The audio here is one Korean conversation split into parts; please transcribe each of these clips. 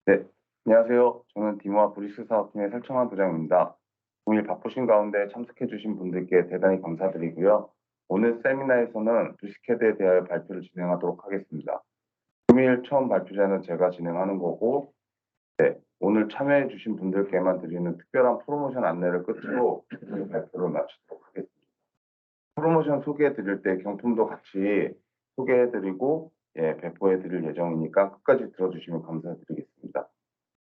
네, 안녕하세요. 저는 디모아 브리스 사업팀의 설청환 부장입니다. 오늘 바쁘신 가운데 참석해주신 분들께 대단히 감사드리고요. 오늘 세미나에서는 브리스캐드에 대하여 발표를 진행하도록 하겠습니다. 금일 처음 발표자는 제가 진행하는 거고, 오늘 참여해주신 분들께만 드리는 특별한 프로모션 안내를 끝으로 오늘 발표를 마치도록 하겠습니다. 프로모션 소개해드릴 때 경품도 같이 소개해드리고, 배포해드릴 예정이니까 끝까지 들어주시면 감사드리겠습니다.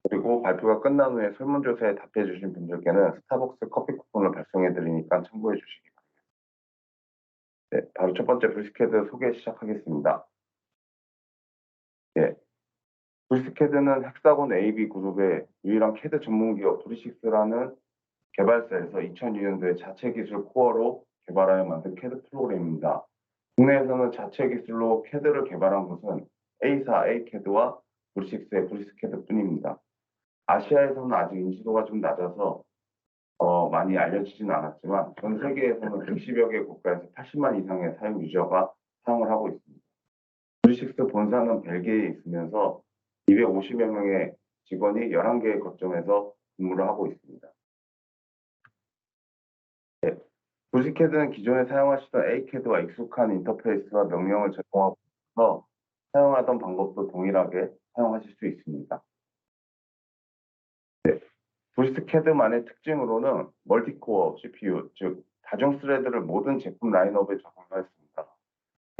그리고 발표가 끝난 후에 설문조사에 답해 주신 분들께는 스타벅스 커피 쿠폰을 발송해 드리니까 참고해 주시기 바랍니다. 네, 바로 첫 번째 브리스캐드 소개 시작하겠습니다. 네, 브리스캐드는 헥사곤 AB 그룹의 유일한 캐드 전문 기업 브리식스라는 개발사에서 2002년도에 자체 기술 코어로 개발하여 만든 캐드 프로그램입니다. 국내에서는 자체 기술로 캐드를 개발한 곳은 A사 A캐드와 브리식스의 브리스캐드 뿐입니다. 아시아에서는 아직 인지도가 좀 낮아서 많이 알려지진 않았지만 전 세계에서는 110여 개 국가에서 80만 이상의 사용 유저가 사용을 하고 있습니다. 브리식스 본사는 벨기에에 있으면서 250여 명의 직원이 11개의 거점에서 근무를 하고 있습니다. 브리스캐드는 기존에 사용하시던 A캐드와 익숙한 인터페이스와 명령을 제공하고 있어서 사용하던 방법도 동일하게 사용하실 수 있습니다. 브리스캐드만의 특징으로는 멀티코어 CPU, 즉 다중 스레드를 모든 제품 라인업에 적용하였습니다.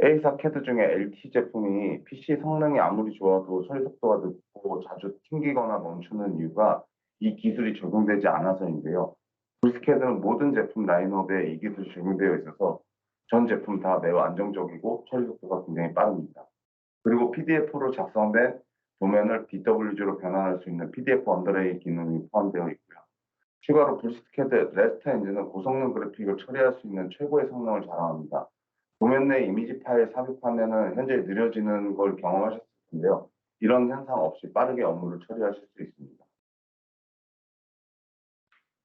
A사 캐드 중에 LT 제품이 PC 성능이 아무리 좋아도 처리 속도가 늦고 자주 튕기거나 멈추는 이유가 이 기술이 적용되지 않아서인데요. 브리스캐드는 모든 제품 라인업에 이 기술이 적용되어 있어서 전 제품 다 매우 안정적이고 처리 속도가 굉장히 빠릅니다. 그리고 PDF로 작성된 도면을 DWG로 변환할 수 있는 PDF 언더레이 기능이 포함되어 있고요. 추가로 브리스캐드 레스트 엔진은 고성능 그래픽을 처리할 수 있는 최고의 성능을 자랑합니다. 도면 내 이미지 파일 삽입하면은 현재 느려지는 걸 경험하셨을 텐데요. 이런 현상 없이 빠르게 업무를 처리하실 수 있습니다.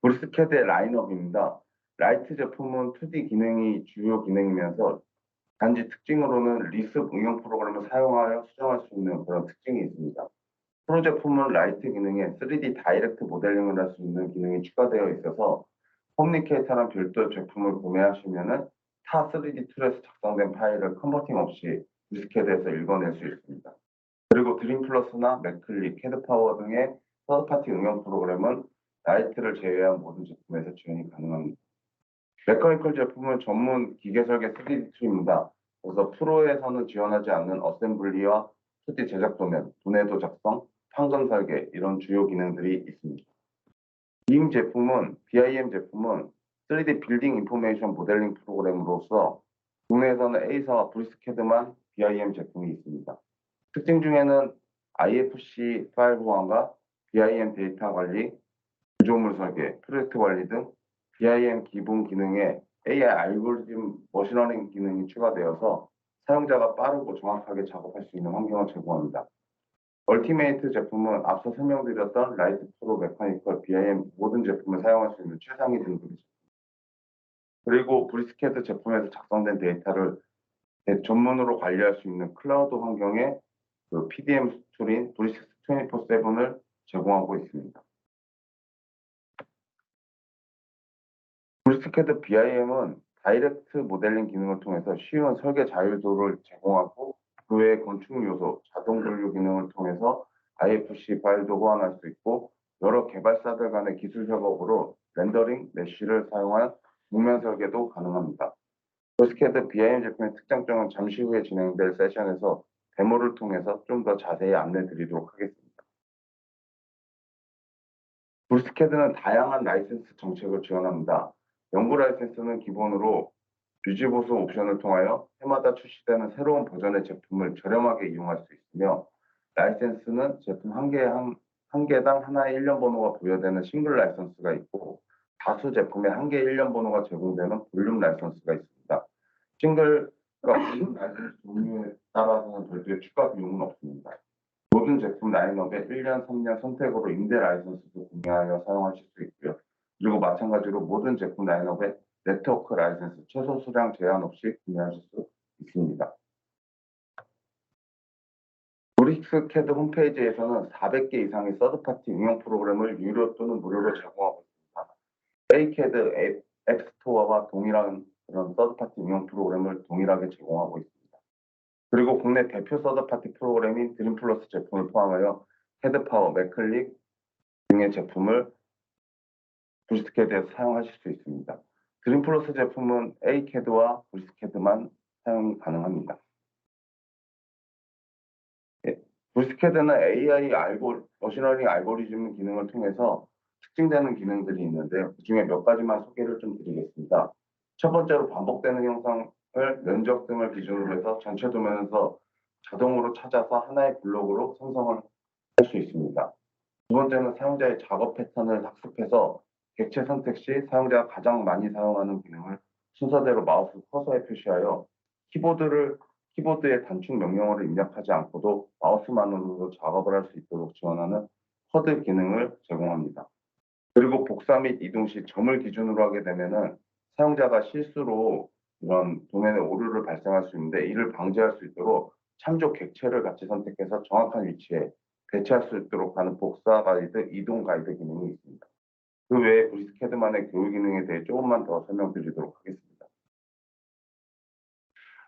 브리스캐드의 라인업입니다. 라이트 제품은 2D 기능이 주요 기능이면서 단지 특징으로는 리습 응용 프로그램을 사용하여 수정할 수 있는 그런 특징이 있습니다. 프로 제품은 라이트 기능에 3D 다이렉트 모델링을 할 수 있는 기능이 추가되어 있어서 커뮤니케이터란 별도 제품을 구매하시면은 타 3D 툴에서 작성된 파일을 컨버팅 없이 브리스캐드에서 읽어낼 수 있습니다. 그리고 드림 플러스나 맥클릭, 캐드파워 등의 서드파티 응용 프로그램은 라이트를 제외한 모든 제품에서 지원이 가능합니다. 메커니컬 제품은 전문 기계 설계 3D 툴입니다. 그래서 프로에서는 지원하지 않는 어셈블리와 2D 제작 도면, 분해도 작성, 판금 설계 이런 주요 기능들이 있습니다. BIM 제품은 3D 빌딩 인포메이션 모델링 프로그램으로서 국내에서는 A사와 브리스캐드만 BIM 제품이 있습니다. 특징 중에는 IFC 파일 보안과 BIM 데이터 관리, 구조물 설계, 프로젝트 관리 등 BIM 기본 기능에 AI 알고리즘 머신러닝 기능이 추가되어서 사용자가 빠르고 정확하게 작업할 수 있는 환경을 제공합니다. 얼티메이트 제품은 앞서 설명드렸던 라이트 프로 메커니컬 BIM 모든 제품을 사용할 수 있는 최상위 등급이죠. 그리고 브리스캐드 제품에서 작성된 데이터를 전문으로 관리할 수 있는 클라우드 환경에 그 PDM 툴인 브리식스 24/7을 제공하고 있습니다. 브리스캐드 BIM은 다이렉트 모델링 기능을 통해서 쉬운 설계 자유도를 제공하고 그 외 건축 요소, 자동 분류 기능을 통해서 IFC 파일도 호환할 수 있고 여러 개발사들 간의 기술 협업으로 렌더링, 메쉬를 사용한 목면 설계도 가능합니다. 브리스캐드 BIM 제품의 특장점은 잠시 후에 진행될 세션에서 데모를 통해서 좀 더 자세히 안내 드리도록 하겠습니다. 브리스캐드는 다양한 라이센스 정책을 지원합니다. 연구 라이센스는 기본으로 유지보수 옵션을 통하여 해마다 출시되는 새로운 버전의 제품을 저렴하게 이용할 수 있으며 라이센스는 제품 한 개당 하나의 1년 번호가 부여되는 싱글 라이선스가 있고 다수 제품에 한 개의 1년 번호가 제공되는 볼륨 라이선스가 있습니다. 싱글과 볼륨 라이선스 종류에 따라서는 별도의 추가 비용은 없습니다. 모든 제품 라인업에 1년, 3년 선택으로 임대 라이선스도 구매하여 사용하실 수 있고요. 그리고 마찬가지로 모든 제품 라인업에 네트워크 라이선스 최소 수량 제한 없이 구매하실 수 있습니다. 브릭스캐드 홈페이지에서는 400개 이상의 서드파티 응용 프로그램을 유료 또는 무료로 제공하고 있습니다. A캐드 앱스토어와 동일한 그런 서드파티 응용 프로그램을 동일하게 제공하고 있습니다. 그리고 국내 대표 서드파티 프로그램인 드림플러스 제품을 포함하여 캐드파워, 맥클릭 등의 제품을 브리스캐드에서 사용하실 수 있습니다. 드림플러스 제품은 A캐드와 브리스캐드만 사용이 가능합니다. 브리스캐드는 AI 머신러닝 알고리즘 기능을 통해서 특징되는 기능들이 있는데요. 그중에 몇 가지만 소개를 좀 드리겠습니다. 첫 번째로 반복되는 형상을 면적 등을 기준으로 해서 전체 도면에서 자동으로 찾아서 하나의 블록으로 생성을 할 수 있습니다. 두 번째는 사용자의 작업 패턴을 학습해서 객체 선택 시 사용자가 가장 많이 사용하는 기능을 순서대로 마우스 커서에 표시하여 키보드에 단축 명령어를 입력하지 않고도 마우스만으로도 작업을 할 수 있도록 지원하는 쿼드 기능을 제공합니다. 그리고 복사 및 이동 시 점을 기준으로 하게 되면은 사용자가 실수로 이런 도면에 오류를 발생할 수 있는데 이를 방지할 수 있도록 참조 객체를 같이 선택해서 정확한 위치에 배치할 수 있도록 하는 복사 가이드, 이동 가이드 기능이 있습니다. 그 외에 브리스캐드만의 교육 기능에 대해 조금만 더 설명드리도록 하겠습니다.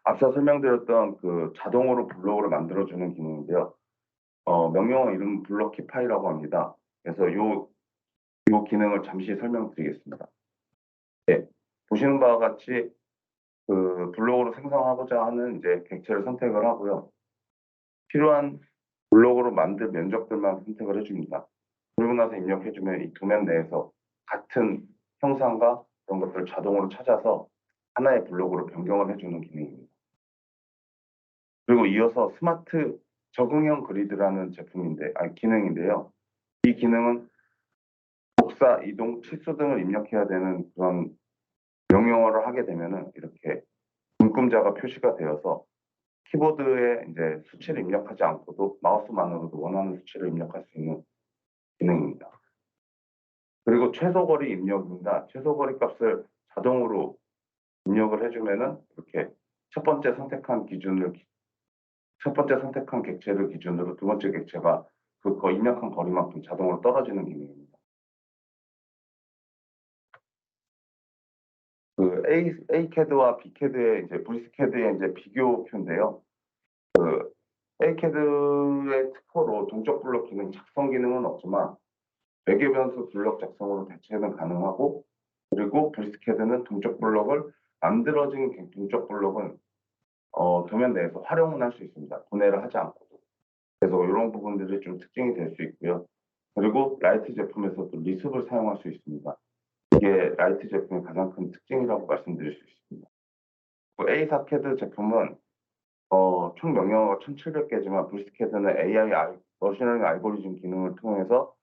앞서 설명드렸던 그 자동으로 블록을 만들어주는 기능인데요. 명령어 이름 블록 키파이라고 합니다. 그래서 요 기능을 잠시 설명드리겠습니다. 네, 보시는 바와 같이 그 블록으로 생성하고자 하는 이제 객체를 선택을 하고요. 필요한 블록으로 만들 면적들만 선택을 해줍니다. 그러고 나서 입력해주면 이 도면 내에서 같은 형상과 그런 것들을 자동으로 찾아서 하나의 블록으로 변경을 해주는 기능입니다. 그리고 이어서 스마트 적응형 그리드라는 기능인데요. 이 기능은 복사, 이동, 치수 등을 입력해야 되는 그런 명령어를 하게 되면은 이렇게 문금자가 표시가 되어서 키보드에 이제 수치를 입력하지 않고도 마우스만으로도 원하는 수치를 입력할 수 있는 기능입니다. 그리고 최소거리 입력입니다. 최소거리 값을 자동으로 입력을 해주면은 이렇게 첫 번째 선택한 객체를 기준으로 두 번째 객체가 그 입력한 거리만큼 자동으로 떨어지는 기능입니다. 그 A캐드와 B캐드의 이제 브리스캐드의 이제 비교표인데요. 그 A캐드의 특허로 동적 블록 기능 작성 기능은 없지만 외계 변수 블록 작성으로 대체는 가능하고, 그리고 브리스캐드는 동적 블록을 만들어진 동적 블록은 도면 내에서 활용은 할 수 있습니다. 분해를 하지 않고도. 그래서 이런 부분들이 좀 특징이 될 수 있고요. 그리고 라이트 제품에서도 리습을 사용할 수 있습니다. 이게 라이트 제품의 가장 큰 특징이라고 말씀드릴 수 있습니다. A사 캐드 제품은 총 명령어가 1,700개지만 브리스캐드는 머신러닝 알고리즘 기능을 통해서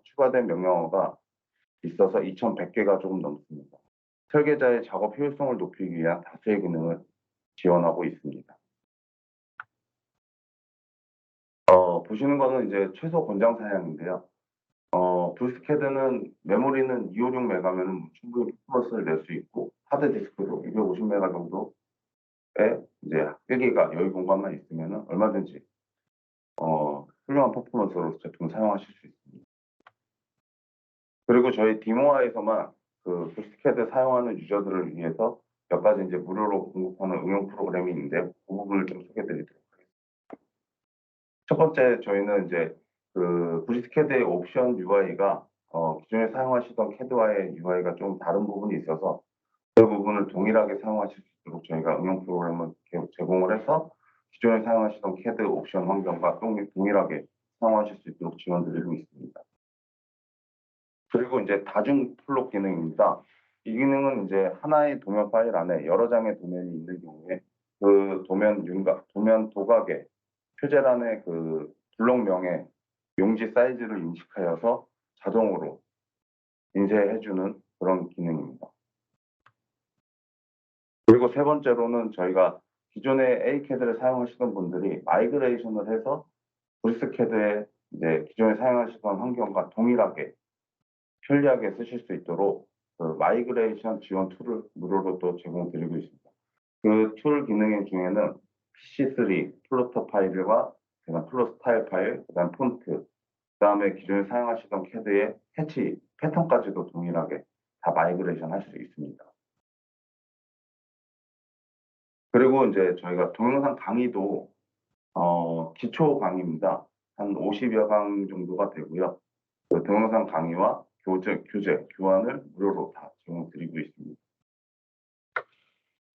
추가된 명령어가 있어서 2,100개가 조금 넘습니다. 설계자의 작업 효율성을 높이기 위한 다수의 기능을 지원하고 있습니다. 보시는 거는 이제 최소 권장 사양인데요. 브리스캐드는 메모리는 256메가면 충분히 퍼포먼스를 낼 수 있고, 하드디스크도 250메가 정도의 이제 1기가 여유 공간만 있으면 얼마든지 훌륭한 퍼포먼스로 제품을 사용하실 수 있습니다. 그리고 저희 디모아에서만 그 브리스캐드 사용하는 유저들을 위해서 몇 가지 이제 무료로 공급하는 응용 프로그램이 있는데요. 그 부분을 좀 소개드리도록 하겠습니다. 첫 번째, 저희는 이제 그 브리스캐드의 옵션 UI가 기존에 사용하시던 캐드와의 UI가 좀 다른 부분이 있어서 그 부분을 동일하게 사용하실 수 있도록 저희가 응용 프로그램을 제공을 해서 기존에 사용하시던 캐드 옵션 환경과 동일하게 사용하실 수 있도록 지원드리고 있습니다. 그리고 이제 다중 플롯 기능입니다. 이 기능은 이제 하나의 도면 파일 안에 여러 장의 도면이 있는 경우에 그 도면 도각의 표제란의 그 블록명의 용지 사이즈를 인식하여서 자동으로 인쇄해주는 그런 기능입니다. 그리고 세 번째로는 저희가 기존의 A캐드를 사용하시던 분들이 마이그레이션을 해서 브리스캐드에 이제 기존에 사용하시던 환경과 동일하게 편리하게 쓰실 수 있도록 그 마이그레이션 지원 툴을 무료로 또 제공드리고 있습니다. 그 툴 기능 중에는 PC3, 플로터 파일과 그다음 플로 스타일 파일, 그다음 폰트, 그다음에 기존에 사용하시던 CAD의 해치 패턴까지도 동일하게 다 마이그레이션 할 수 있습니다. 그리고 이제 저희가 동영상 강의도 기초 강의입니다. 한 50여 강 정도가 되고요. 그 동영상 강의와 교재, 교환을 무료로 다 제공드리고 있습니다.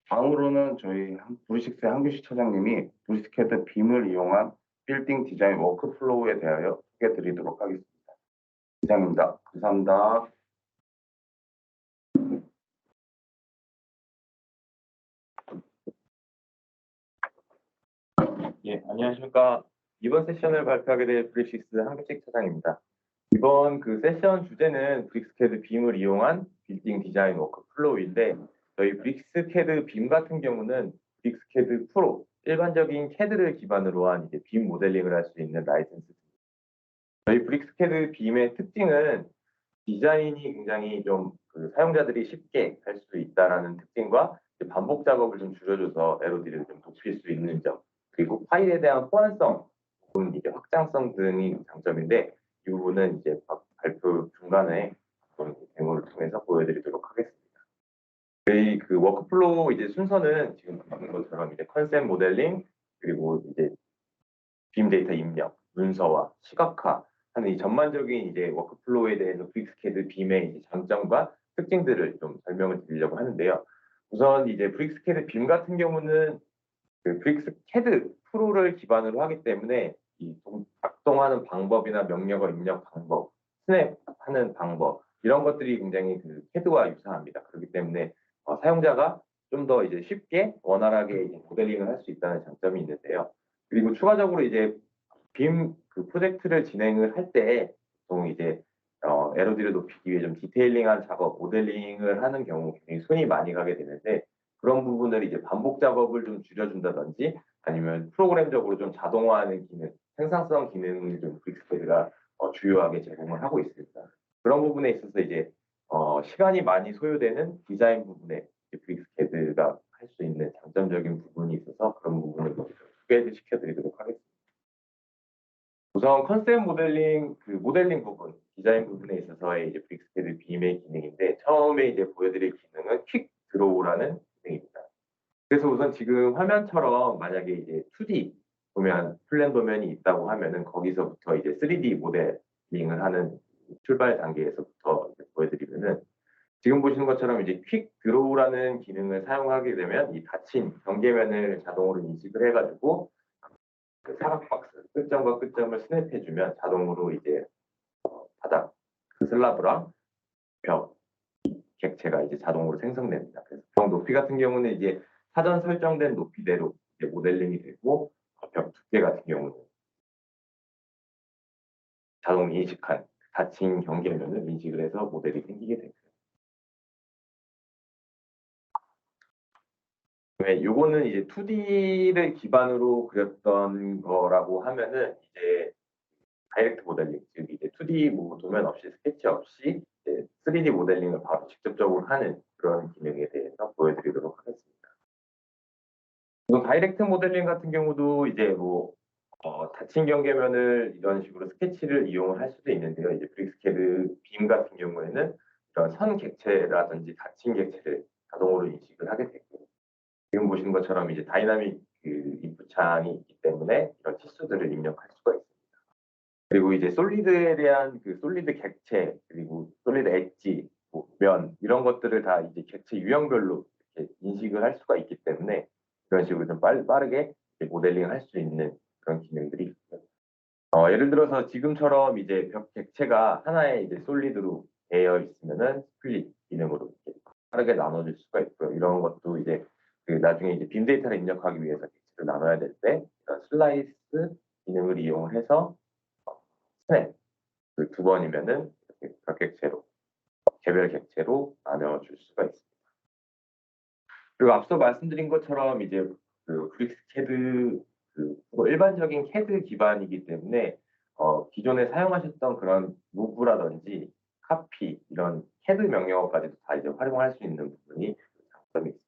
다음으로는 저희 브리식스의 한규식 차장님이 브리스캐드 빔을 이용한 빌딩 디자인 워크플로우에 대하여 소개해 드리도록 하겠습니다. 이상입니다. 감사합니다. 예, 안녕하십니까. 이번 세션을 발표하게 될 브릭식스 한규식 차장입니다. 이번 그 세션 주제는 브릭스캐드 빔을 이용한 빌딩 디자인 워크플로우인데, 저희 브릭스캐드 빔 같은 경우는 브릭스캐드 프로, 일반적인 CAD를 기반으로 한 이제 빔 모델링을 할 수 있는 라이센스입니다. 저희 브릭스캐드 빔의 특징은 디자인이 굉장히 좀 그 사용자들이 쉽게 할 수 있다라는 특징과 반복 작업을 좀 줄여줘서 LOD를 좀 높일 수 있는 점, 그리고 파일에 대한 호환성, 이제 확장성 등이 장점인데, 이 부분은 이제 발표 중간에 데모를 통해서 보여드리도록 하겠습니다. 저희 그 워크플로우 이제 순서는 지금 보시는 것처럼 이제 컨셉 모델링, 그리고 이제 빔 데이터 입력, 문서화, 시각화 하는 이 전반적인 이제 워크플로우에 대해서 브릭스캐드 빔의 이제 장점과 특징들을 좀 설명을 드리려고 하는데요. 우선 이제 브릭스캐드 빔 같은 경우는 그 브릭스캐드 프로를 기반으로 하기 때문에 이 작동하는 방법이나 명령어 입력 방법, 스냅하는 방법 이런 것들이 굉장히 그 CAD와 유사합니다. 그렇기 때문에 사용자가 좀 더 이제 쉽게 원활하게 이제 모델링을 할 수 있다는 장점이 있는데요. 그리고 추가적으로 이제 빔 그 프로젝트를 진행을 할 때 보통 이제 LOD를 높이기 위해 좀 디테일링한 작업, 모델링을 하는 경우 굉장히 손이 많이 가게 되는데, 그런 부분을 이제 반복 작업을 좀 줄여준다든지 아니면 프로그램적으로 좀 자동화하는 기능, 생산성 기능을 좀 브릭스캐드가 주요하게 제공을 하고 있습니다. 그런 부분에 있어서 이제 시간이 많이 소요되는 디자인 부분에 브릭스캐드가 할 수 있는 장점적인 부분이 있어서 그런 부분을 소개시켜드리도록 하겠습니다. 우선 컨셉 모델링, 그 모델링 부분, 디자인 부분에 있어서의 이제 브릭스캐드 빔의 기능인데, 처음에 이제 보여드릴 기능은 퀵 드로우라는 기능입니다. 그래서 우선 지금 화면처럼 만약에 이제 2D 보면 플랜 도면이 있다고 하면은 거기서부터 이제 3D 모델링을 하는 출발 단계에서부터 보여드리면은, 지금 보시는 것처럼 이제 퀵 드로우라는 기능을 사용하게 되면 이 닫힌 경계면을 자동으로 인식을 해가지고 그 사각 박스 끝점과 끝점을 스냅해주면 자동으로 이제 바닥 그 슬라브랑 벽 객체가 이제 자동으로 생성됩니다. 그래서 벽 높이 같은 경우는 이제 사전 설정된 높이대로 이제 모델링이 되고, 벽 두께 같은 경우는 자동 인식한 닫힌 경계면을 인식을 해서 모델이 생기게 됩니다. 요거는 이제 2D를 기반으로 그렸던 거라고 하면은 이제 다이렉트 모델링, 즉 이제 2D 뭐 도면 없이 스케치 없이 이제 3D 모델링을 바로 직접적으로 하는 그런 기능에 대해서 보여드리도록 하겠습니다. 이건 다이렉트 모델링 같은 경우도 이제 뭐 닫힌 경계면을 이런 식으로 스케치를 이용을 할 수도 있는데요. 이제 브릭스캐드 빔 같은 경우에는 이런 선 객체라든지 닫힌 객체를 자동으로 인식을 하게 되고, 지금 보시는 것처럼 이제 다이나믹 그 인풋 창이 있기 때문에 이런 치수들을 입력할 수가 있습니다. 그리고 이제 솔리드에 대한 그 솔리드 객체, 그리고 솔리드 엣지, 뭐 면 이런 것들을 다 이제 객체 유형별로 이렇게 인식을 할 수가 있기 때문에 이런 식으로 좀 빠르게 모델링을 할 수 있는 그런 기능들이 있고요. 예를 들어서 지금처럼 이제 벽 객체가 하나의 이제 솔리드로 되어 있으면은 스플릿 기능으로 이렇게 빠르게 나눠줄 수가 있고요. 이런 것도 이제 그 나중에 이제 빔 데이터를 입력하기 위해서 객체를 나눠야 될 때 이런 슬라이스 기능을 이용해서 스냅 그 2번이면은 이렇게 각 객체로 개별 객체로 나눠줄 수가 있습니다. 그리고 앞서 말씀드린 것처럼 이제 그 브릭스캐드 뭐 일반적인 CAD 기반이기 때문에 기존에 사용하셨던 그런 무브라든지 카피 이런 CAD 명령어까지도 다 이제 활용할 수 있는 부분이 장점이 있습니다.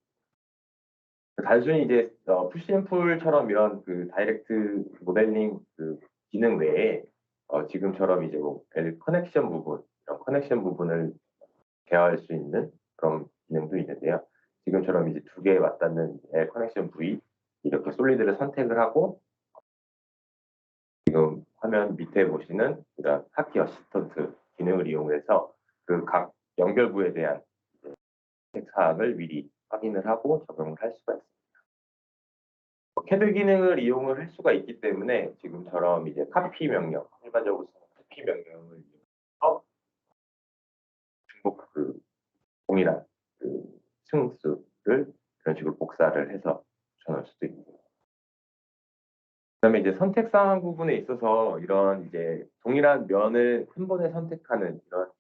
단순히 이제 푸시앤풀처럼 이런 그 다이렉트 모델링 그 기능 외에 지금처럼 이제 뭐 커넥션 부분, 이런 커넥션 부분을 대화할 수 있는 그런 기능도 있는데요. 지금처럼 이제 두 개에 맞닿는 L 커넥션 V 이렇게 솔리드를 선택을 하고 지금 화면 밑에 보시는 이런 하키 어시스턴트 기능을 이용해서 그 각 연결부에 대한 선택 사항을 미리 확인을 하고 적용을 할 수가 있습니다. 캐드 기능을 이용을 할 수가 있기 때문에 지금처럼 이제 카피 명령, 일반적으로 쓰는 카피 명령을 이용해서 중복 그 동일한 그 승수를 이런 식으로 복사를 해서 붙여넣을 수도 있고. 그다음에 이제 선택 사항 부분에 있어서 이런 이제 동일한 면을 한 번에 선택하는 이런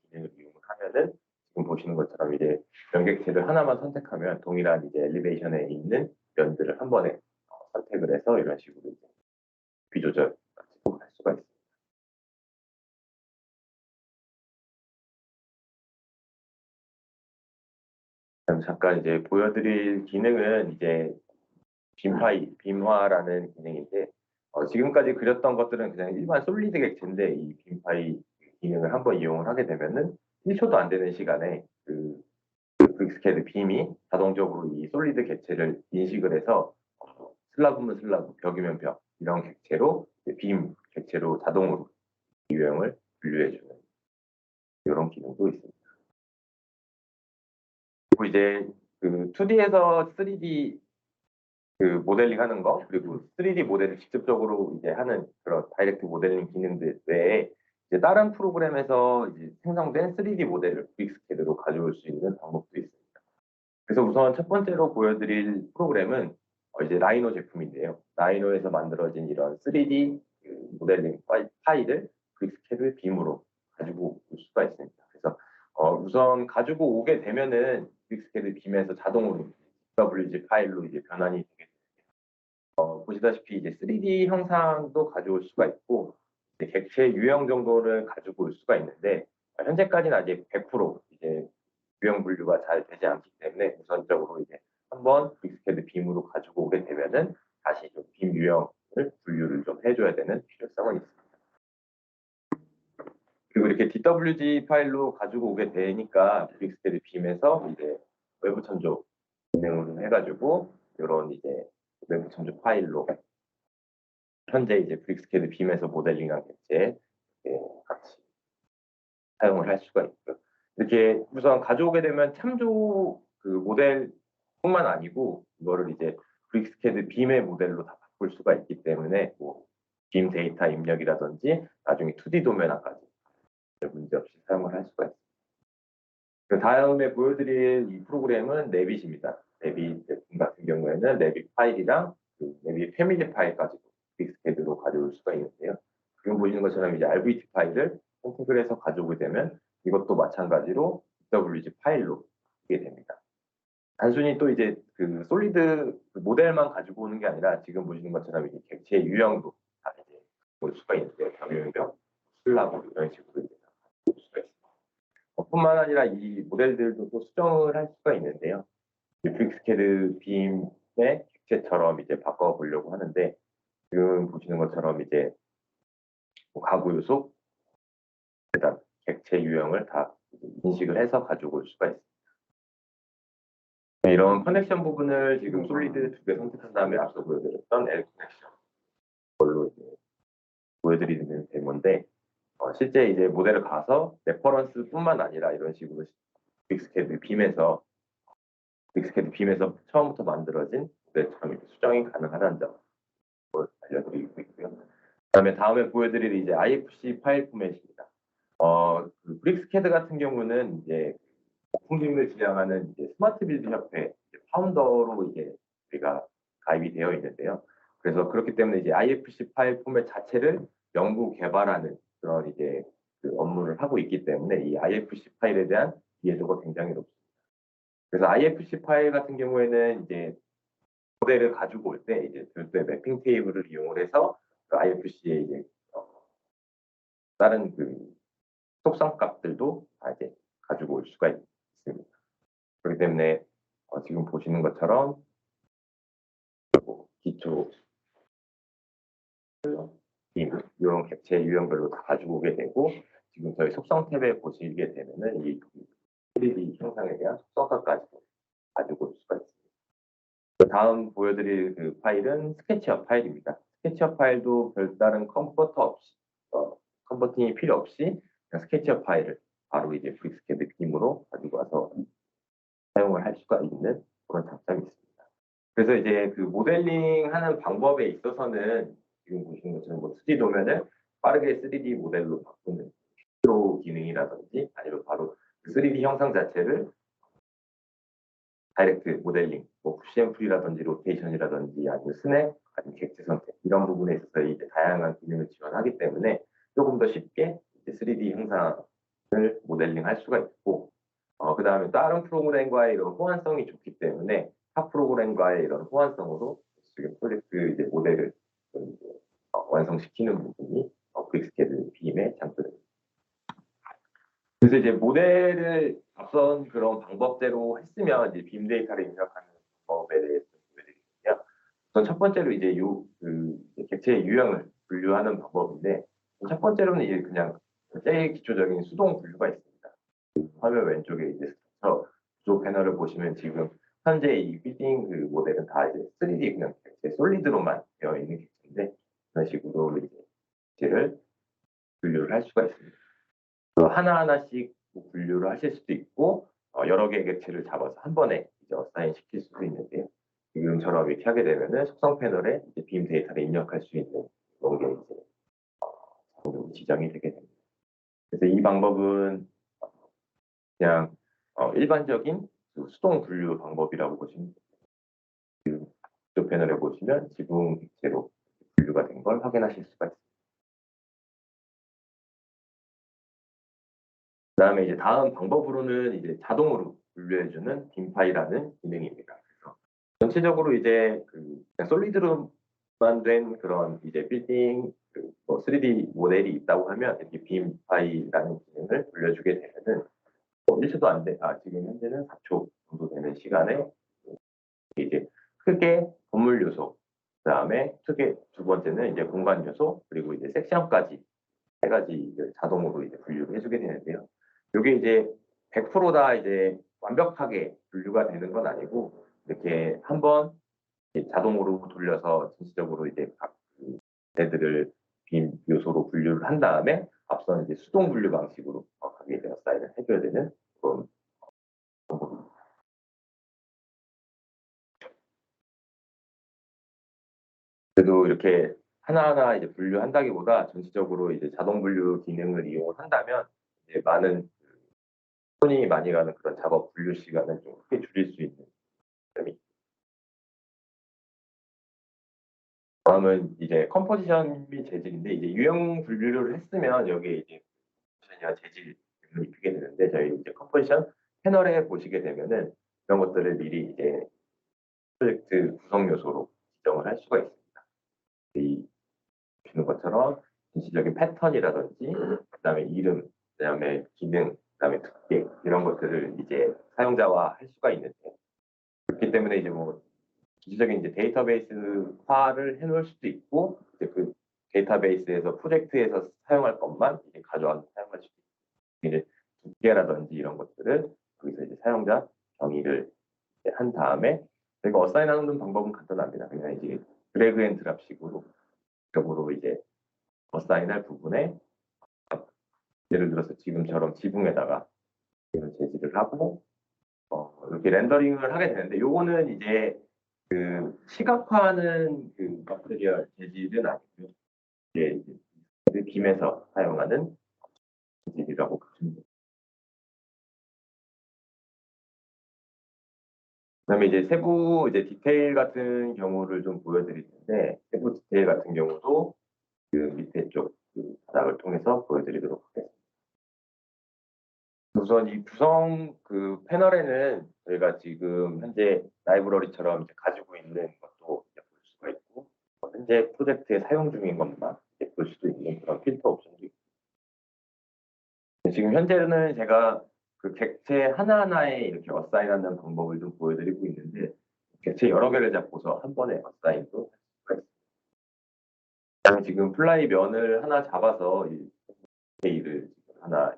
기능을 이용을 하면은 지금 보시는 것처럼 이제 면객체를 하나만 선택하면 동일한 이제 엘리베이션에 있는 면들을 한 번에 선택을 해서 이런 식으로 이제 비조절 할 수가 있습니다. 그럼 잠깐 이제 보여드릴 기능은 이제 빔화라는 기능인데 지금까지 그렸던 것들은 그냥 일반 솔리드 객체인데 이 빔파이 기능을 한번 이용을 하게 되면은 1초도 안 되는 시간에 그 브릭스캐드 빔이 자동적으로 이 솔리드 객체를 인식을 해서 슬라브면 슬라브, 벽이면 벽 이런 객체로 빔 객체로 자동으로 유형을 분류해주는 이런 기능도 있습니다. 그리고 이제 그 2D에서 3D 그 모델링 하는 거, 그리고 3D 모델을 직접적으로 이제 하는 그런 다이렉트 모델링 기능들 외에 이제 다른 프로그램에서 이제 생성된 3D 모델을 브릭스캐드로 가져올 수 있는 방법도 있습니다. 그래서 우선 첫 번째로 보여드릴 프로그램은 이제 라이노 제품인데요. 라이노에서 만들어진 이런 3D 그 모델링 파일을 브릭스캐드 빔으로 가지고 올 수가 있습니다. 그래서 우선 가지고 오게 되면은 브릭스캐드 빔에서 자동으로 WG 파일로 이제 변환이 되게 보시다시피 이제 3D 형상도 가져올 수가 있고 이제 객체 유형 정도를 가지고 올 수가 있는데 현재까지는 아직 100% 이제 유형 분류가 잘 되지 않기 때문에 우선적으로 이제 한번 빅스캐드 빔으로 가지고 오게 되면은 다시 좀 빔 유형을 분류를 좀 해줘야 되는 필요성은 있습니다. 그리고 이렇게 DWG 파일로 가지고 오게 되니까 빅스캐드 빔에서 이제 외부 천조 기능을 해가지고 이런 이제 외부 천조 파일로 현재 이제 브릭스캐드 빔에서 모델링한 객체 같이 사용을 할 수가 있고요. 이렇게 우선 가져오게 되면 참조 그 모델뿐만 아니고 이거를 이제 브릭스캐드 빔의 모델로 다 바꿀 수가 있기 때문에 빔 데이터 입력이라든지 나중에 2D 도면화까지 문제없이 사용을 할 수가 있습니다. 그 다음에 보여드릴 이 프로그램은 네빗입니다. 네빗 제품 같은 경우에는 네빗 파일이랑 그 네빗 패밀리 파일까지도 브릭스캐드로 가져올 수가 있는데요. 지금 보시는 것처럼 이제 RVT 파일을 선택을 해서 가져오게 되면 이것도 마찬가지로 WG 파일로 하게 됩니다. 단순히 또 이제 그 솔리드 모델만 가지고 오는 게 아니라 지금 보시는 것처럼 이제 객체 유형도 다 이제 볼 수가 있는데요. 병용형, 슬라브 이런 식으로 이제 볼 수가 있습니다. 뿐만 아니라 이 모델들도 또 수정을 할 수가 있는데요. 브릭스캐드 빔의 객체처럼 이제 바꿔보려고 하는데 지금 보시는 것처럼 이제 가구 요소, 그다음 객체 유형을 다 인식을 해서 가지고 올 수가 있습니다. 이런 커넥션 부분을 지금 솔리드 두 개 선택한 다음에 앞서 보여드렸던 L 커넥션 걸로 이제 보여드리는 데모인데 실제 이제 모델을 가서 레퍼런스뿐만 아니라 이런 식으로 빅스캐드 빔에서 처음부터 만들어진 모델처럼 이렇게 수정이 가능하다는 점을 알려드리고 있고요. 그다음에 다음에 보여드릴 이제 IFC 파일 포맷입니다. 그 브릭스캐드 같은 경우는 이제 부품빔을 지향하는 이제 스마트 빌드 협회 파운더로 이제 우리가 가입이 되어 있는데요. 그래서 그렇기 때문에 이제 IFC 파일 포맷 자체를 연구 개발하는 그런 이제 그 업무를 하고 있기 때문에 이 IFC 파일에 대한 이해도가 굉장히 높습니다. 그래서 IFC 파일 같은 경우에는 이제 모델을 가지고 올 때 이제 별도의 매핑 테이블을 이용을 해서 그 IFC의 이제 다른 그 속성 값들도 다 이제 가지고 올 수가 있습니다. 그렇기 때문에 지금 보시는 것처럼 기초 이런 객체 유형별로 다 가지고 오게 되고, 지금 저희 속성 탭에 보시게 되면은 이 3D 형상에 대한 속성까지 가지고 올 수가 있습니다. 다음 보여드릴 그 파일은 스케치업 파일입니다. 스케치업 파일도 별다른 컨버팅이 필요 없이 그냥 스케치업 파일을 바로 이제 브릭스캐드 빔으로 가지고 와서 사용을 할 수가 있는 그런 장점이 있습니다. 그래서 이제 그 모델링 하는 방법에 있어서는 지금 보시는 것처럼 뭐 2D 도면을 빠르게 3D 모델로 바꾸는 프로 기능이라든지, 아니면 바로 그 3D 형상 자체를 다이렉트 모델링, 뭐 푸시앤풀이라든지 로테이션이라든지, 아니면 스냅, 아니면 객체 선택, 이런 부분에 있어서 이제 다양한 기능을 지원하기 때문에 조금 더 쉽게 이제 3D 형상을 모델링할 수가 있고, 그다음에 다른 프로그램과의 이런 호환성이 좋기 때문에 타 프로그램과의 이런 호환성으로 지금 프로젝트 이제 모델을 좀 이제 완성시키는 부분이 브릭스캐드 빔의 장점입니다. 그래서 이제 모델을 앞선 그런 방법대로 했으면 이제 빔 데이터를 입력하는 방법에 대해서 보여드리면요. 우선 첫 번째로 이제 객체의 유형을 분류하는 방법인데, 첫 번째로는 이제 그냥 제일 기초적인 수동 분류가 있습니다. 화면 왼쪽에 이제 스트럭처 구조 패널을 보시면 지금 현재 이 빌딩 그 모델은 다 이제 3D 그냥 객체 솔리드로만 되어 있는 객체인데, 그런 식으로 이제 객체를 분류를 할 수가 있습니다. 하나하나씩 분류를 하실 수도 있고, 여러 개의 객체를 잡아서 한 번에 이제 어사인 시킬 수도 있는데요. 지금처럼 이렇게 하게 되면은 속성 패널에 이제 빔 데이터를 입력할 수 있는 그런 게 이제 지정이 되게 됩니다. 그래서 이 방법은 그냥 일반적인 그 수동 분류 방법이라고 보시면 됩니다. 그 패널에 보시면 지붕 객체로 분류가 된 걸 확인하실 수가 있습니다. 그다음에 이제 다음 방법으로는 이제 자동으로 분류해주는 빔파이라는 기능입니다. 그래서 전체적으로 이제 그냥 솔리드로만 된 그런 이제 빌딩 뭐 3D 모델이 있다고 하면 이렇게 빔파이라는 기능을 돌려주게 되면은 1초도 안 돼, 지금 현재는 4초 정도 되는 시간에 이제 크게 건물 요소, 그다음에 크게 두 번째는 이제 공간 요소, 그리고 이제 섹션까지 세 가지를 자동으로 이제 분류를 해주게 되는데요. 이게 이제 100%다 이제 완벽하게 분류가 되는 건 아니고, 이렇게 한번 자동으로 돌려서 전체적으로 이제 각 애들을 빔 요소로 분류를 한 다음에 앞선 이제 수동 분류 방식으로 정확하게 이제 어사인을 해줘야 되는 그런 방법입니다. 그래도 이렇게 하나하나 이제 분류한다기보다 전체적으로 이제 자동 분류 기능을 이용을 한다면 이제 많은 손이 많이 가는 그런 작업 분류 시간을 좀 크게 줄일 수 있는 점이. 다음은 이제 컴포지션 및 재질인데, 이제 유형 분류를 했으면 여기에 이제 컴포지션이나 재질 을 입히게 되는데, 저희 이제 컴포지션 패널에 보시게 되면은 이런 것들을 미리 이제 프로젝트 구성 요소로 지정을 할 수가 있습니다. 이 보시는 것처럼 전체적인 패턴이라든지, 그다음에 이름, 그다음에 기능, 그다음에 특징, 이런 것들을 이제 사용자화 할 수가 있는데, 그렇기 때문에 이제 뭐 기초적인 이제 데이터베이스화를 해놓을 수도 있고, 이제 그 데이터베이스에서 프로젝트에서 사용할 것만 이제 가져와서 사용할 수도 있고, 이제 두께라든지 이런 것들을 거기서 이제 사용자 정의를 이제 한 다음에, 저희가 어사인하는 방법은 간단합니다. 그냥 이제 드래그 앤 드랍식으로 적으로 이제 어사인할 부분에 예를 들어서 지금처럼 지붕에다가 이런 재질을 하고 이렇게 렌더링을 하게 되는데, 요거는 이제 그 시각화하는 그 마테리얼 재질은 아니고요. 이제 그 빔에서 사용하는 재질이라고 보시면 됩니다. 그다음에 이제 세부 이제 디테일 같은 경우를 좀 보여드릴 텐데, 세부 디테일 같은 경우도 그 밑에 쪽그 바닥을 통해서 보여드리도록 하겠습니다. 우선 이 구성 그 패널에는 저희가 지금 현재 라이브러리처럼 이제 가지고 있는 것도 이제 볼 수가 있고, 현재 프로젝트에 사용 중인 것만 이제 볼 수도 있는 그런 필터 옵션도 있고, 지금 현재는 제가 그 객체 하나하나에 이렇게 어사인하는 방법을 좀 보여드리고 있는데, 객체 여러 개를 잡고서 한 번에 어사인도 할 수가 있습니다. 그다음에 지금 플라이 면을 하나 잡아서 이 데이를 하나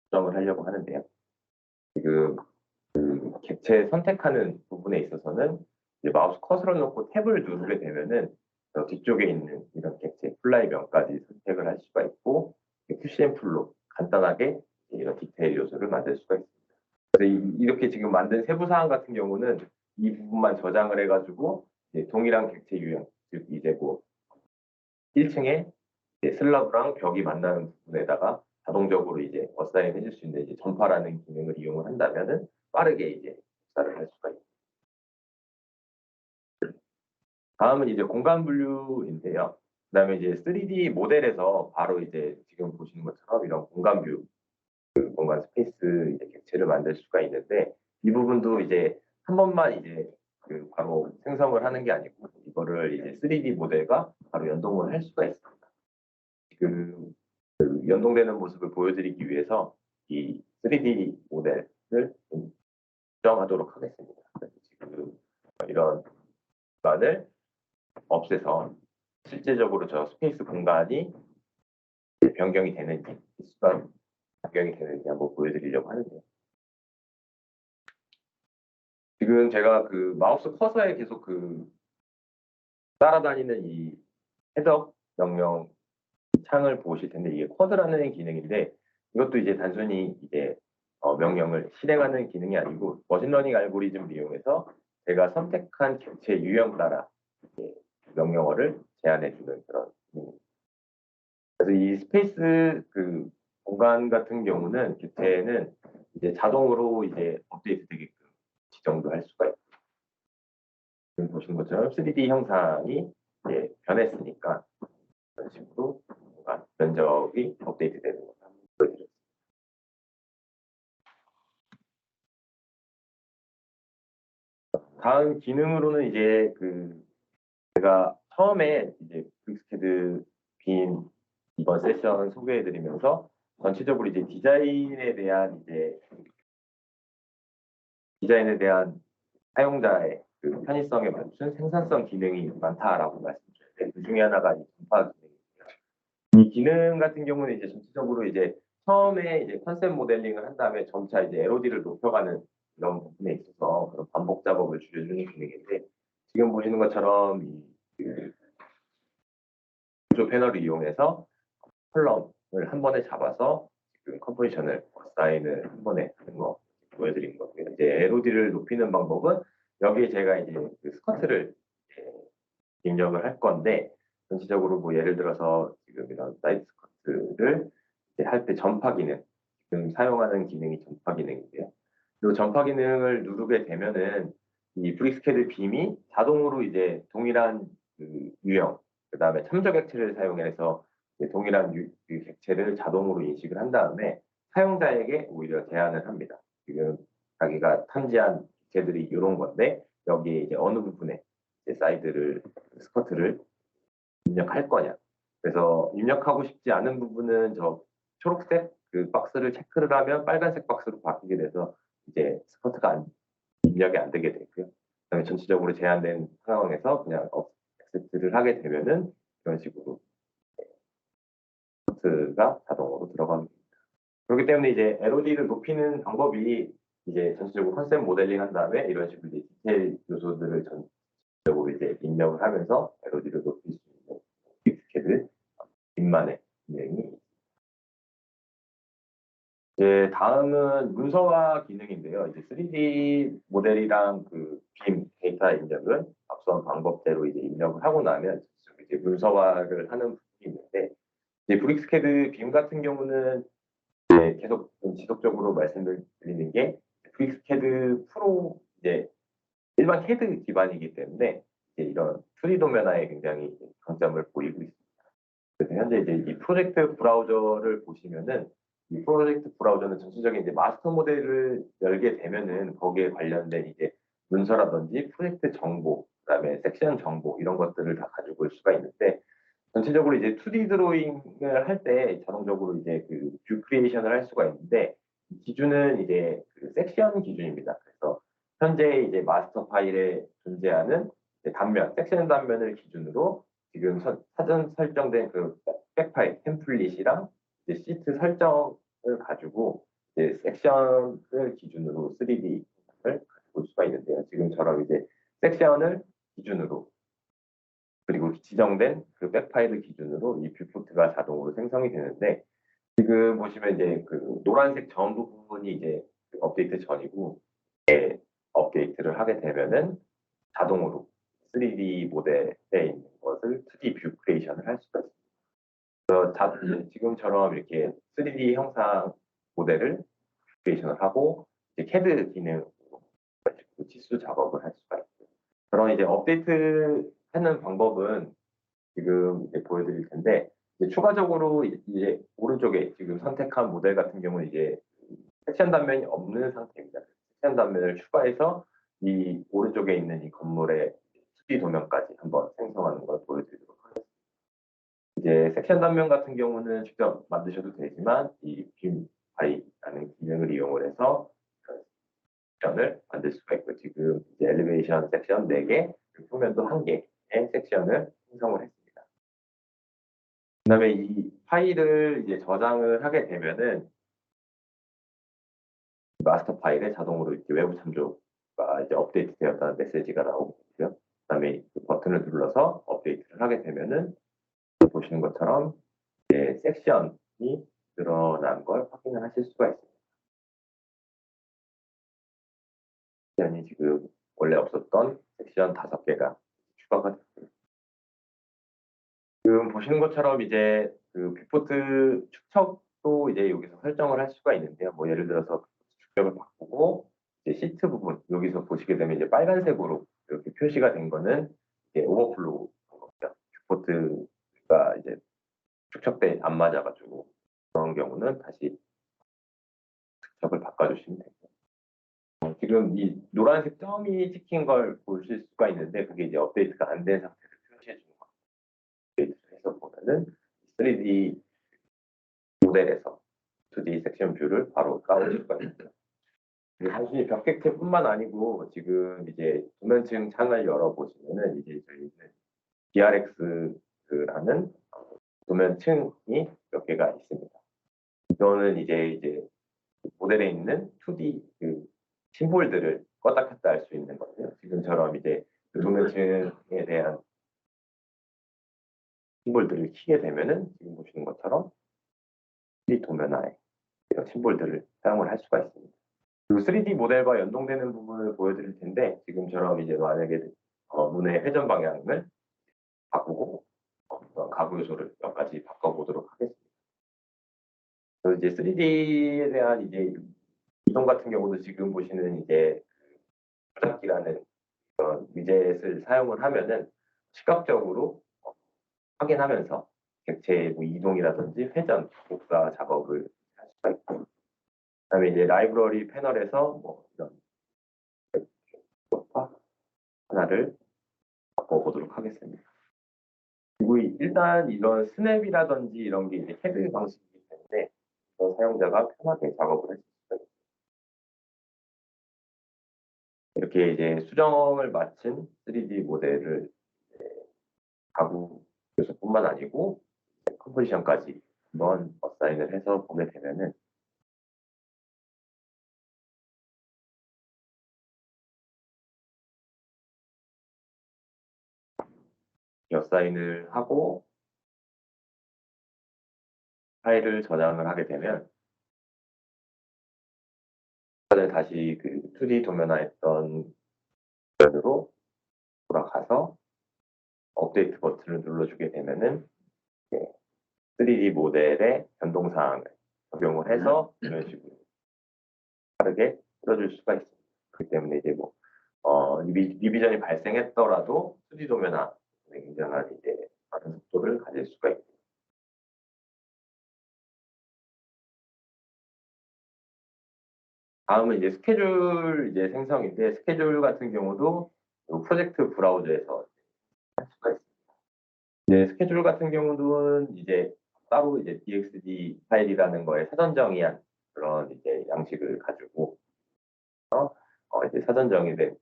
수정을 하려고 하는데요. 지금 그 객체 선택하는 부분에 있어서는 이제 마우스 커서를 놓고 탭을 누르게 되면은 저 뒤쪽에 있는 이런 객체 플라이 면까지 선택을 할 수가 있고, 푸시앤풀로 간단하게 이런 디테일 요소를 만들 수가 있습니다. 그래서 이렇게 지금 만든 세부 사항 같은 경우는 이 부분만 저장을 해가지고 이제 동일한 객체 유형, 즉 이제 뭐 1층에 슬라브랑 벽이 만나는 부분에다가 자동적으로 이제 어사인 해줄 수 있는 이제 전파라는 기능을 이용을 한다면은 빠르게 이제 복사를 할 수가 있습니다. 다음은 이제 공간 분류인데요. 그다음에 이제 3D 모델에서 바로 이제 지금 보시는 것처럼 이런 공간 뷰, 그 공간 스페이스 이제 객체를 만들 수가 있는데, 이 부분도 이제 한 번만 이제 그 바로 생성을 하는 게 아니고 이거를 이제 3D 모델과 바로 연동을 할 수가 있습니다. 그 연동되는 모습을 보여드리기 위해서 이 3D 모델을 좀 수정하도록 하겠습니다. 그래서 지금 이런 공간을 없애서 실제적으로 저 스페이스 공간이 변경이 되는지, 수가 변경이 되는지 한번 보여드리려고 하는데요. 지금 제가 그 마우스 커서에 계속 그 따라다니는 이 해석 명령 창을 보실 텐데, 이게 쿼드라는 기능인데, 이것도 이제 단순히 이제 명령을 실행하는 기능이 아니고 머신러닝 알고리즘을 이용해서 제가 선택한 객체 유형 따라 명령어를 제안해 주는 그런 기능입니다. 그래서 이 스페이스 그 공간 같은 경우는 객체는 이제 자동으로 이제 업데이트 되게끔 지정도 할 수가 있고, 지금 보시는 것처럼 3D 형상이 이제 변했으니까 이런 식으로 공간 면적이 업데이트되는 것을 한번 보여드렸습니다. 다음 기능으로는 이제 그 제가 처음에 이제 브릭스캐드 빔 이번 세션 소개해드리면서 전체적으로 이제 디자인에 대한 사용자의 그 편의성에 맞춘 생산성 기능이 많다라고 말씀드렸는데, 그 중에 하나가 이 전파 기능입니다. 이 기능 같은 경우는 이제 전체적으로 이제 처음에 이제 컨셉 모델링을 한 다음에 점차 이제 LOD를 높여가는 이런 부분에 있어서 그런 반복 작업을 줄여주는 기능인데, 지금 보시는 것처럼 그 구조 패널을 이용해서 컬럼을 한 번에 잡아서 지금 컴포지션을 사인을 한 번에 하는 거 보여드린 거고요. 이제 LOD를 높이는 방법은 여기에 제가 이제 그 스커트를 입력을 할 건데, 전체적으로 뭐 예를 들어서 지금 이런 사이드 스커트를 할 때 전파 기능, 지금 사용하는 기능이 전파 기능인데요. 이 전파 기능을 누르게 되면은 이 브릭스캐드 빔이 자동으로 이제 동일한 그 유형, 그 다음에 참조 객체를 사용해서 동일한 그 객체를 자동으로 인식을 한 다음에 사용자에게 오히려 제안을 합니다. 지금 자기가 탐지한 객체들이 이런 건데, 여기에 이제 어느 부분에 이제 사이드를 스커트를 입력할 거냐. 그래서 입력하고 싶지 않은 부분은 저 초록색 그 박스를 체크를 하면 빨간색 박스로 바뀌게 돼서 이제 스커트가 입력이 안 되게 되고요. 그다음에 전체적으로 제한된 상황에서 그냥 액셉트를 하게 되면은 이런 식으로 스커트가 자동으로 들어갑니다. 그렇기 때문에 이제 LOD를 높이는 방법이 이제 전체적으로 컨셉 모델링 한 다음에 이런 식으로 이제 디테일 요소들을 전체적으로 이제 입력을 하면서 LOD를 높일 수 있는 빅스캐드 빔만의 기능이. 이제 다음은 문서화 기능인데요. 이제 3D 모델이랑 그 빔 데이터 입력은 앞선 방법대로 이제 입력을 하고 나면 이제 문서화를 하는 부분이 있는데, 이제 브릭스캐드 빔 같은 경우는 이제 계속 좀 지속적으로 말씀을 드리는 게, 브릭스캐드 프로 이제 일반 캐드 기반이기 때문에 이제 이런 3D 도면화에 굉장히 강점을 보이고 있습니다. 그래서 현재 이제 이 프로젝트 브라우저를 보시면은, 이 프로젝트 브라우저는 전체적인 이제 마스터 모델을 열게 되면은 거기에 관련된 이제 문서라든지 프로젝트 정보, 그다음에 섹션 정보 이런 것들을 다 가지고 올 수가 있는데, 전체적으로 이제 2D 드로잉을 할 때 자동적으로 이제 그 뷰 크리에이션을 할 수가 있는데, 이 기준은 이제 그 섹션 기준입니다. 그래서 현재 이제 마스터 파일에 존재하는 이제 단면, 섹션 단면을 기준으로 지금 사전 설정된 그 백 파일, 템플릿이랑 이제 시트 설정을 가지고 이제 섹션을 기준으로 3D를 가지고 올 수가 있는데요. 지금처럼 이제 섹션을 기준으로 그리고 지정된 그 백 파일을 기준으로 이 뷰포트가 자동으로 생성이 되는데 지금 보시면 이제 그 노란색 전 부분이 이제 그 업데이트 전이고 업데이트를 하게 되면은 자동으로 3D 모델에 있는 것을 2D 뷰 크리에이션을 할 수가 있습니다. 그래서 지금처럼 이렇게 3D 형상 모델을 크리에이션을 하고 이제 CAD 기능으로 치수 작업을 할 수가 있고요. 그런 이제 업데이트 하는 방법은 지금 이제 보여드릴 텐데 이제 추가적으로 이제 오른쪽에 지금 선택한 모델 같은 경우는 이제 섹션 단면이 없는 상태입니다. 섹션 단면을 추가해서 이 오른쪽에 있는 이 건물의 2D 도면까지 한번 생성하는 걸 보여드리도록 하겠습니다. 이제 섹션 단면 같은 경우는 직접 만드셔도 되지만 이 빔 바이라는 기능을 이용을 해서 섹션을 만들 수가 있고 지금 이제 엘리베이션 섹션 4개, 표면도 1개의 섹션을 생성을 했습니다. 그다음에 이 파일을 이제 저장을 하게 되면은 마스터 파일에 자동으로 이렇게 외부 참조가 이제 업데이트되었다는 메시지가 나오고요. 그다음에 그 버튼을 눌러서 업데이트를 하게 되면은 보시는 것처럼 이제 섹션이 늘어난 걸 확인을 하실 수가 있습니다. 섹션이 지금 원래 없었던 섹션 5개가 추가가 됐고요. 지금 보시는 것처럼 이제 그 뷰포트 축척도 이제 여기서 설정을 할 수가 있는데요. 뭐 예를 들어서 축척을 바꾸고 이제 시트 부분 여기서 보시게 되면 이제 빨간색으로 이렇게 표시가 된 거는 이제 오버플로우 한 겁니다. 뷰포트가 이제 축척대 안 맞아가지고 그런 경우는 다시 축척을 바꿔주시면 됩니다. 지금 이 노란색 점이 찍힌 걸 보실 수가 있는데 그게 이제 업데이트가 안 된 상태를 표시해 주는 거예요. 업데이트를 해서 보면은 3D 모델에서 2D 섹션 뷰를 바로 다운할 수가 있습니다. 단순히 벽객체뿐만 아니고 지금 이제 도면층 창을 열어보시면은 이제 저희는 DRX라는 도면층이 몇 개가 있습니다. 이거는 이제 모델에 있는 2D 그 심볼들을 껐다 켰다 할 수 있는 거예요. 지금처럼 이제 그 도면층에 대한 심볼들을 키게 되면은 지금 보시는 것처럼 이 도면화에 이런 심볼들을 사용을 할 수가 있습니다. 그리고 3D 모델과 연동되는 부분을 보여드릴 텐데 지금처럼 이제 만약에 문의 회전 방향을 바꾸고 가구 요소를 몇 가지 바꿔보도록 하겠습니다. 그래서 이제 3D에 대한 이제 이동 같은 경우도 지금 보시는 이제 조작기라는 그런 위젯을 사용을 하면은 시각적으로 확인하면서 객체의 뭐 이동이라든지 회전, 복사 작업을 할 수가 있고, 그다음에 이제 라이브러리 패널에서 뭐 이런 것과 하나를 바꿔보도록 하겠습니다. 그리고 일단 이런 스냅이라든지 이런 게 이제 CAD 방식이기 때문에 사용자가 편하게 작업을 할 수 있어요. 이렇게 이제 수정을 마친 3D 모델을 가구 요소뿐만 아니고 컴포지션까지 한번 어사인을 해서 보게 되면은 어사인을 하고 파일을 저장을 하게 되면 다시 그 2D 도면화했던 면으로 돌아가서 업데이트 버튼을 눌러주게 되면은 3D 모델의 변동사항을 적용을 해서 이런 식으로 빠르게 풀어줄 수가 있습니다. 그렇기 때문에 이제 뭐 리비전이 발생했더라도 2D 도면화 굉장한 이제 많은 속도를 가질 수가 있습니다. 다음은 이제 스케줄 이제 생성인데 스케줄 같은 경우도 프로젝트 브라우저에서 할 수가 있습니다. 네, 스케줄 같은 경우는 이제 따로 이제 DXD 파일이라는 거에 사전 정의한 그런 이제 양식을 가지고 이제 사전 정의된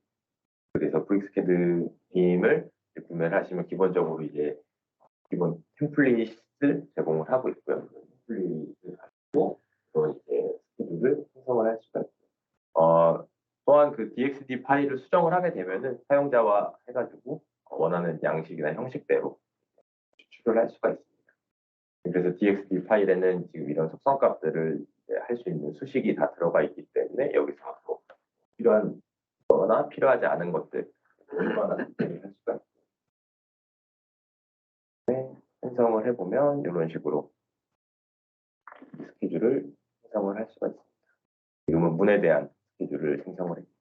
그래서 브릭스캐드 빔을 구매를 하시면 기본적으로 이제 기본 템플릿을 제공을 하고 있고요. 템플릿을 가지고 또 이제 스케줄을 생성을 할 수가 있고요. 또한 그 DXD 파일을 수정을 하게 되면은 사용자와 해가지고 원하는 양식이나 형식대로 추출을 할 수가 있습니다. 그래서 DXD 파일에는 지금 이런 속성값들을 할 수 있는 수식이 다 들어가 있기 때문에 여기서 또 필요한 거나 필요하지 않은 것들 얼마나 선택을 할 수가 있고 생성을 해보면 이런 식으로 스케줄을 생성을 할 수가 있습니다. 지금은 문에 대한 스케줄을 생성을 했습니다.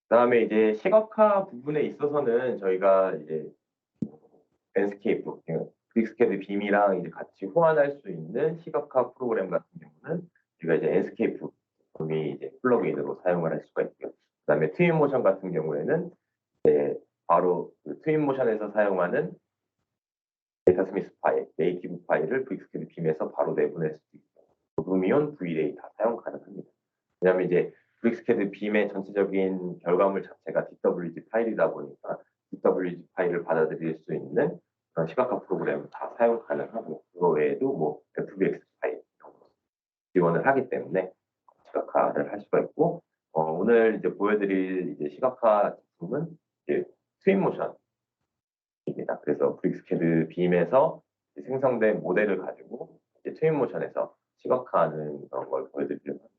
그다음에 이제 시각화 부분에 있어서는 저희가 이제 랜스케이프, 브릭스캐드 빔이랑 이제 같이 호환할 수 있는 시각화 프로그램 같은 경우는 저희가 이제 랜스케이프 빔이 이제 플러그인으로 사용을 할 수가 있고요. 그다음에 트윈모션 같은 경우에는 이제 바로 그 트윈모션에서 사용하는 데이터 스미스 파일, 네이티브 파일을 브릭스캐드 빔에서 바로 내보낼 수도 있고 루미온 VData 사용 가능합니다. 왜냐하면 이제 브릭스캐드 빔의 전체적인 결과물 자체가 DWG 파일이다 보니까 DWG 파일을 받아들일 수 있는 그런 시각화 프로그램 다 사용 가능하고 그거 외에도 뭐 FBX 파일 이런 거 지원을 하기 때문에 시각화를 할 수가 있고 오늘 이제 보여드릴 이제 시각화 제품은 이제 트윈모션입니다. 그래서 브릭스캐드 빔에서 생성된 모델을 가지고 이제 트윈모션에서 시각화하는 그런 걸 보여드리려고 합니다.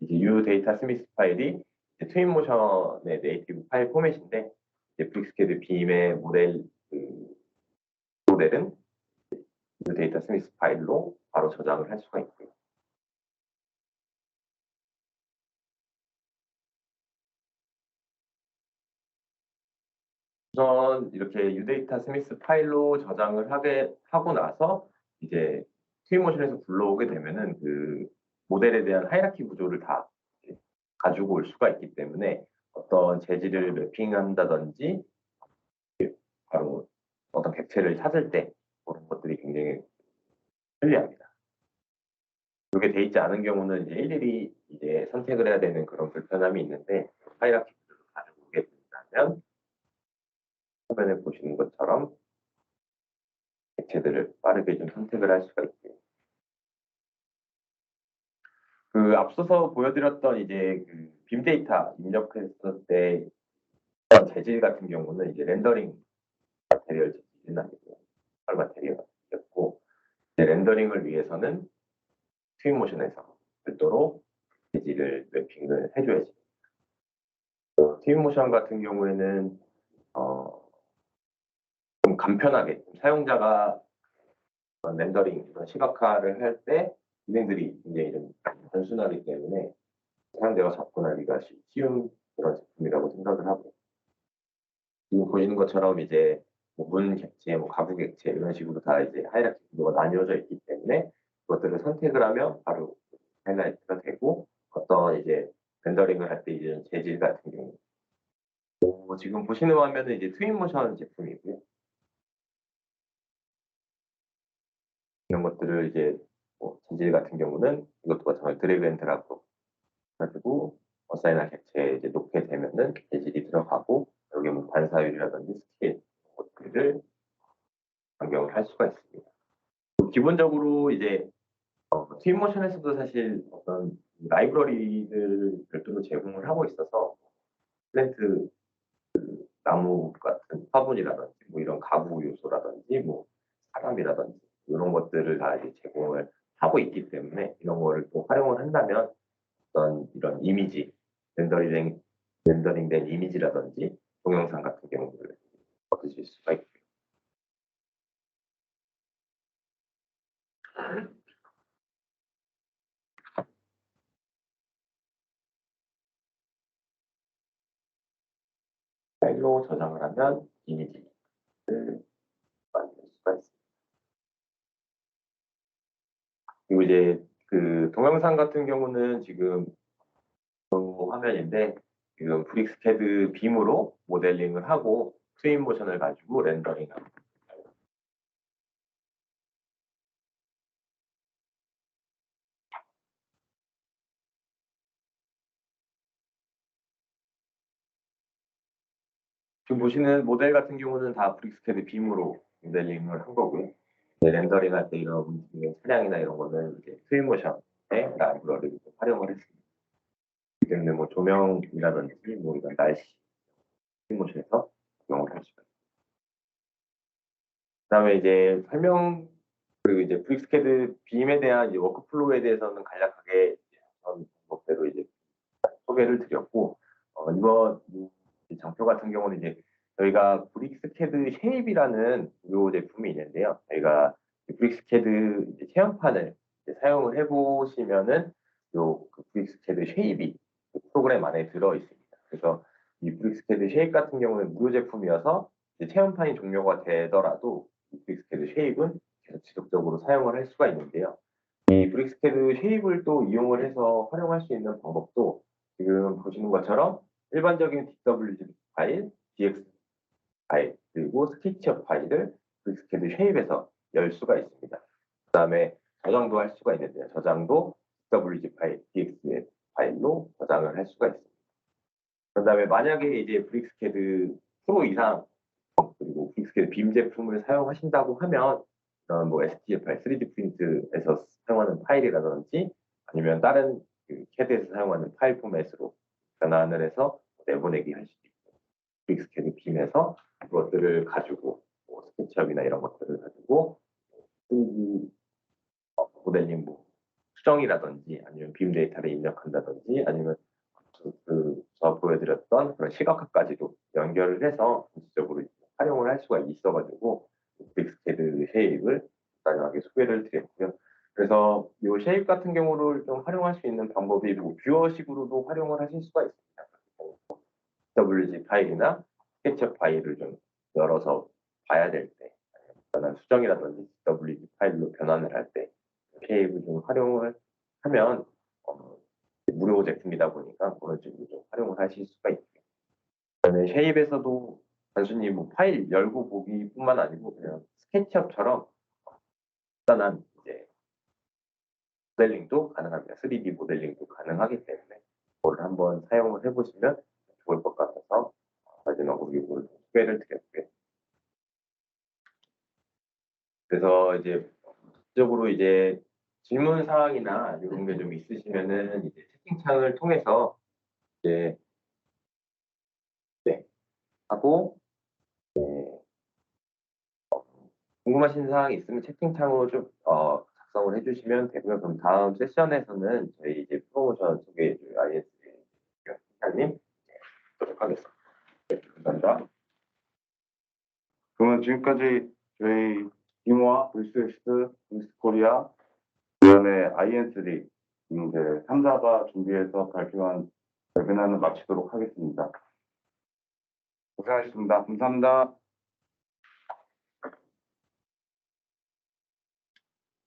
이제 U 데이터 스미스 파일이 트윈모션의 네이티브 파일 포맷인데 이제 브릭스캐드 빔의 모델 모델은 U 데이터 스미스 파일로 바로 저장을 할 수가 있고요. 우선 이렇게 U 데이터 스미스 파일로 저장을 하고 나서 이제 트윈모션에서 불러오게 되면은 그 모델에 대한 하이라키 구조를 다 가지고 올 수가 있기 때문에 어떤 재질을 맵핑한다든지 바로 어떤 객체를 찾을 때 그런 것들이 굉장히 편리합니다. 그게 돼 있지 않은 경우는 이제 일일이 이제 선택을 해야 되는 그런 불편함이 있는데 하이라키 구조를 가지고 오게 된다면 화면에 보시는 것처럼 객체들을 빠르게 좀 선택을 할 수가 있고요. 그 앞서서 보여드렸던 이제 그 빔 데이터 입력했을 때 재질 같은 경우는 이제 렌더링 마테리얼 재질은 아니고요. 마테리얼이었고 렌더링을 위해서는 트윈모션에서 별도로 재질을 맵핑을 해줘야지. 트윈모션 같은 경우에는 좀 간편하게 사용자가 렌더링 이런 시각화를 할 때 기능들이 굉장히 좀 단순하기 때문에 사용자가 접근하기가 쉬운 그런 제품이라고 생각을 하고 지금 보시는 것처럼 이제 문 객체, 가부 객체 이런 식으로 다 이제 하이라키 구조가 나뉘어져 있기 때문에 그것들을 선택을 하면 바로 하이라이트가 되고 어떤 이제 렌더링을 할 때 이제 재질 같은 경우 지금 보시는 화면은 이제 트윈모션 제품이고요. 이런 것들을 이제 재질 같은 경우는 이것도 마찬가지로 드래그 앤 드랍으로 가지고 어사인할 객체에 이제 놓게 되면은 재질이 들어가고 여기 뭐 반사율이라든지 스케일 것들을 변경을 할 수가 있습니다. 기본적으로 이제 트윈모션에서도 사실 어떤 라이브러리를 별도로 제공을 하고 있어서 플랜트 나무 같은 화분이라든지 뭐 이런 가구 요소라든지 뭐 사람이라든지 이런 것들을 다 이제 제공을 하고 있기 때문에 이런 거를 또 활용을 한다면 어떤 이런 이미지 렌더링된 이미지라든지 동영상 같은 경우를 얻으실 수가 있고요. 파일로 저장을 하면 이미지를 만들 수가 있습니다. 그리고 이제 그 동영상 같은 경우는 지금 화면인데 지금 브릭스캐드 빔으로 모델링을 하고 트윈 모션을 가지고 렌더링합니다. 지금 보시는 모델 같은 경우는 다 브릭스캐드 빔으로 모델링을 한 거고요. 렌더링 할 때 이런 움직이는 차량이나 이런 거는 이제 트윈 모션의 라이브러리를 활용을 했습니다. 그렇기 때문에 뭐 조명이라든지 뭐 이런 날씨 트윈 모션에서 적용을 할 수가 있습니다. 그다음에 이제 설명 그리고 이제 브릭스캐드 빔에 대한 이제 워크플로우에 대해서는 간략하게 전 방법대로 이제 소개를 드렸고 이번 이 장표 같은 경우는 이제 저희가 브릭스캐드 쉐입이라는 요 제품이 있는데요. 저희가 브릭스캐드 이제 체험판을 이제 사용을 해보시면은 요그 브릭스캐드 쉐입이 그 프로그램 안에 들어 있습니다. 그래서 이 브릭스캐드 쉐입 같은 경우는 무료 제품이어서 이제 체험판이 종료가 되더라도 이 브릭스캐드 쉐입은 계속 지속적으로 사용을 할 수가 있는데요. 이 브릭스캐드 쉐입을 또 이용을 해서 활용할 수 있는 방법도 지금 보시는 것처럼 일반적인 DWG 파일, DX 파일, 그리고 스케치업 파일을 브릭스캐드 쉐입에서 열 수가 있습니다. 그다음에 저장도 할 수가 있는데요. 저장도 DWG 파일, DX 파일로 저장을 할 수가 있습니다. 그다음에 만약에 이제 브릭스캐드 프로 이상 그리고 브릭스캐드 빔 제품을 사용하신다고 하면 뭐 STL 파일, 3D 프린트에서 사용하는 파일이라든지 아니면 다른 그 CAD에서 사용하는 파일 포맷으로 변환을 해서 내보내기 할 수도 있고 브릭스캐드 빔에서 그것들을 가지고 뭐 스케치업이나 이런 것들을 가지고 3D 모델링 뭐 수정이라든지 아니면 빔 데이터를 입력한다든지 아니면 저 보여드렸던 그런 시각화까지도 연결을 해서 전체적으로 활용을 할 수가 있어가지고 브릭스캐드 쉐입을 간단하게 소개를 드렸고요. 그래서 이 쉐입 같은 경우를 좀 활용할 수 있는 방법이 뭐 뷰어식으로도 활용을 하실 수가 있습니다. WG 파일이나 스케치업 파일을 좀 열어서 봐야 될 때, 아니면 수정이라든지 WG 파일로 변환을 할 때 쉐입을 좀 활용을 하면 무료 제품이다 보니까 그런 식으로 좀 활용을 하실 수가 있고요. 그다음에 쉐입에서도 단순히 뭐 파일 열고 보기뿐만 아니고 그냥 스케치업처럼 간단한 이제 모델링도 가능합니다. 3D 모델링도 가능하기 때문에 그거를 한번 사용을 해보시면 좋을 것 같아서 마지막으로 이걸 소개를 드렸고요. 그래서 이제 적으로 이제 질문 사항이나 이런 게 좀 있으시면은 이제 채팅창을 통해서 이제 하고 궁금하신 사항이 있으면 채팅창으로 좀 작성을 해주시면 되고요. 그럼 다음 세션에서는 저희 이제 프로모션 소개해줄 IS 팀장님 하도록 하겠습니다. 네, 감사합니다. 그러면 지금까지 저희 빙화, 브리스엑스, 브리스코리아, 그다음에 IN3 이제 3사가 준비해서 발표한 웨비나를 마치도록 하겠습니다. 고생하셨습니다. 감사합니다.